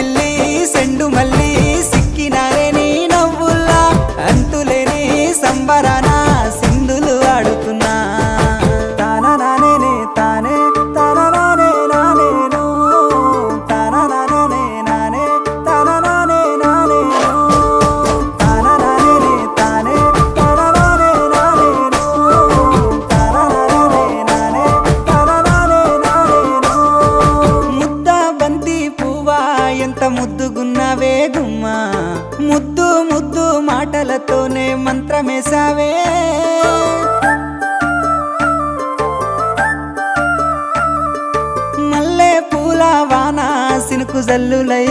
పిల్లి సెండు మల్లి సిక్కినారే నీ నవ్వుల్లా అంతులేని సంబరాన సింధులు ఆడుతున్నా తానా నానే తానే తానా నానే నానేను తానా నానే నానే తానా నానే నానేను తానా నానే తానే తానా నానే నానేను తానా నానే నానే తానా నానే నానేను ముద్ద బంతి పువ్వా ఎంత ముద్దుగున్నావే గుమ్మా ముద్దు ముద్దు మాటలతోనే మంత్రమేసావే మల్లె పూల వాన సినుకు జల్లులై